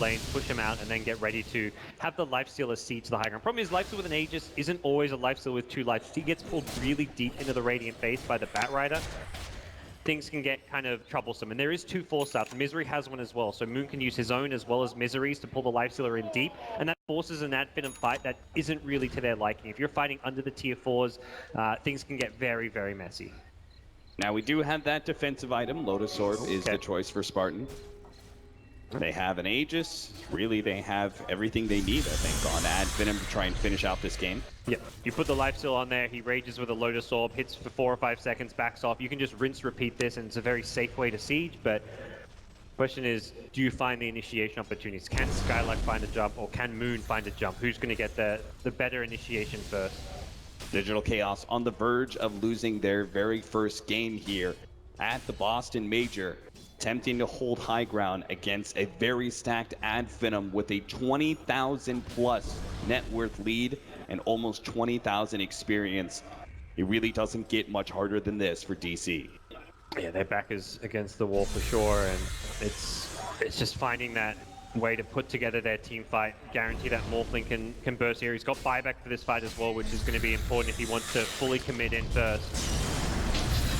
lane, push him out, and then get ready to have the lifestealer siege the high ground. Problem is, lifesteal with an Aegis isn't always a lifesteal with 2 lives. If he gets pulled really deep into the Radiant base by the Batrider, things can get kind of troublesome. And there is 2 Force Staffs. Misery has one as well, so Moon can use his own as well as Misery's to pull the lifestealer in deep, and that forces an Ad Venom fight that isn't really to their liking. If you're fighting under the tier 4s, things can get very, very messy. Now we do have that defensive item. Lotus Orb is the choice for Spartan. They have an Aegis. Really, they have everything they need, I think, on Ad Venom to try and finish out this game. Yeah, you put the lifesteal on there, he rages with a Lotus Orb, hits for 4 or 5 seconds, backs off. You can just rinse, repeat this, and it's a very safe way to siege, but question is, do you find the initiation opportunities? Can Skylark find a jump, or can Moon find a jump? Who's going to get the better initiation first? Digital Chaos on the verge of losing their very first game here at the Boston Major, attempting to hold high ground against a very stacked Ad Venom with a 20,000 plus net worth lead and almost 20,000 experience. It really doesn't get much harder than this for DC. Yeah, their back is against the wall for sure, and it's just finding that way to put together their team fight, guarantee that Morphling can burst here. He's got buyback for this fight as well, which is going to be important if he wants to fully commit in first.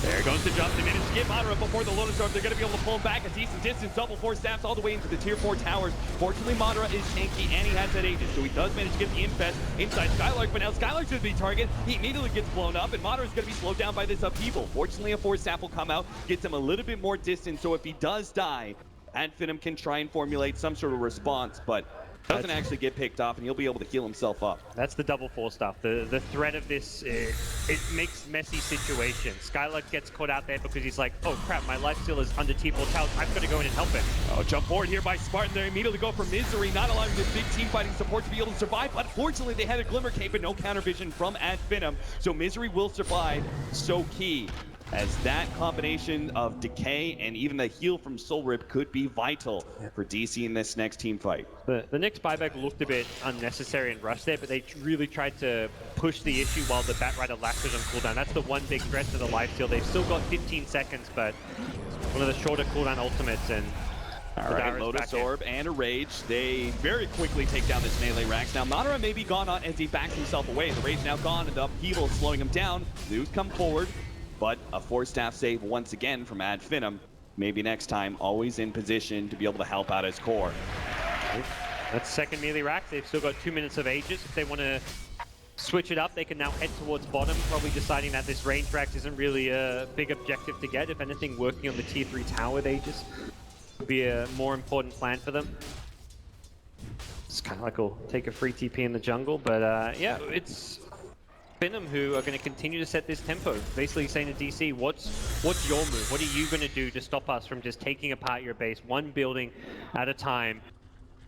There goes the jump. They managed to get Madara before the Lotus Orb. They're going to be able to pull him back a decent distance. Double Force Staffs all the way into the tier 4 towers. Fortunately, Madara is tanky and he has that Aegis, so he does manage to get the infest inside Skylark, but now Skylark's going to be target. He immediately gets blown up, and Madara's going to be slowed down by this upheaval. Fortunately, a Force Staff will come out, gets him a little bit more distance, so if he does die, Ad Venom can try and formulate some sort of response, but doesn't actually get picked off, and he'll be able to heal himself up. That's the double Force stuff. The threat of this, it makes messy situations. Skylark gets caught out there because he's like, oh crap, my lifesteal is under T4 towers. I've got to go in and help him. Oh, jump forward here by Spartan. They immediately go for Misery, not allowing this big team fighting support to be able to survive. But fortunately, they had a Glimmer Cape and no counter vision from Ad Venom, so Misery will survive. So key, as that combination of decay and even the heal from Soul Rip could be vital for DC in this next team fight. The next buyback looked a bit unnecessary and rushed there, but they really tried to push the issue while the Batrider lasted on cooldown. That's the one big threat to the lifesteal. They've still got 15 seconds, but one of the shorter cooldown ultimates, and all right, Lotus Orb and a Rage. They very quickly take down this melee Rax. Now, Madara may be gone on as he backs himself away. The Rage now gone, and the upheaval is slowing him down. Luz come forward, but a Force Staff save once again from Ad Venom. Maybe next time, always in position to be able to help out his core. That's second melee Rax. They've still got 2 minutes of Aegis. If they want to switch it up, they can now head towards bottom, probably deciding that this range Rax isn't really a big objective to get. If anything, working on the tier 3 tower with Aegis would be a more important plan for them. It's kind of like we'll take a free TP in the jungle, but yeah, it's Venom who are going to continue to set this tempo, basically saying to DC, what's your move? What are you going to do to stop us from just taking apart your base, one building at a time?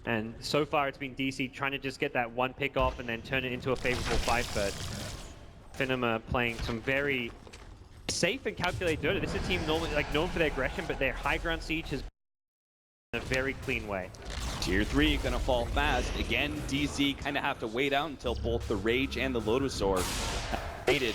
And so far it's been DC trying to just get that one pick off and then turn it into a favorable fight, but Venom are playing some very safe and calculated Dota. This is a team normally known for their aggression, but their high ground siege has been in a very clean way. Tier 3 gonna fall fast. Again, DC kind of have to wait out until both the Rage and the Lotus Orb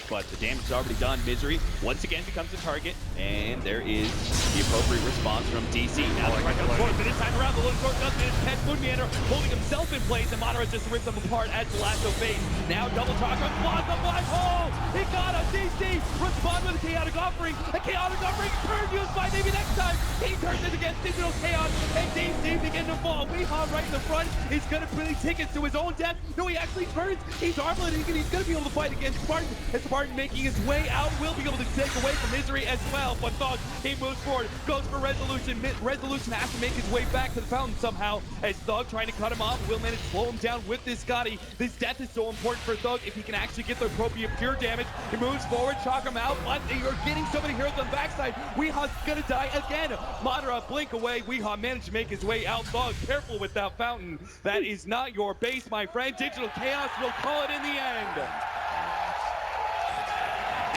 but the damage is already done. Misery once again becomes a target, and there is the appropriate response from DC. Now they're right comes forward, but this time around the Lotus Orb does manage to catch Moonmeander, holding himself in place, and Madara just ripped them apart at the lasso phase. Now double chakra, quad the black hole! He got a DC! Respond with a chaotic offering! A chaotic offering turn used by maybe next time! He turns it against Digital Chaos, and DC begin to fall. Weehaw right in the front is gonna really take it to his own death. No, he actually turns. He's armleting, and he's gonna be able to fight against Spartan. And Spartan making his way out will be able to take away from Misery as well. But Thug, he moves forward, goes for Resolution. Resolution has to make his way back to the fountain somehow. As Thug trying to cut him off, will manage to slow him down with this Scotty. This death is so important for Thug if he can actually get the appropriate pure damage. He moves forward, chalk him out, but they are getting so many heroes on the backside. Weehaw's gonna die again. Madara blink away. Weehaw managed to make his way out. Thug, careful with that fountain. That is not your base, my friend. Digital Chaos will call it in the end.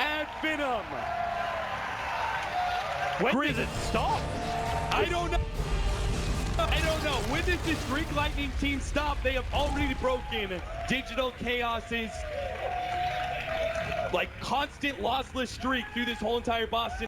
Ad Venom. When does it stop? I don't know. I don't know. When does this Greek Lightning team stop? They have already broken Digital Chaos's constant lossless streak through this whole entire Boston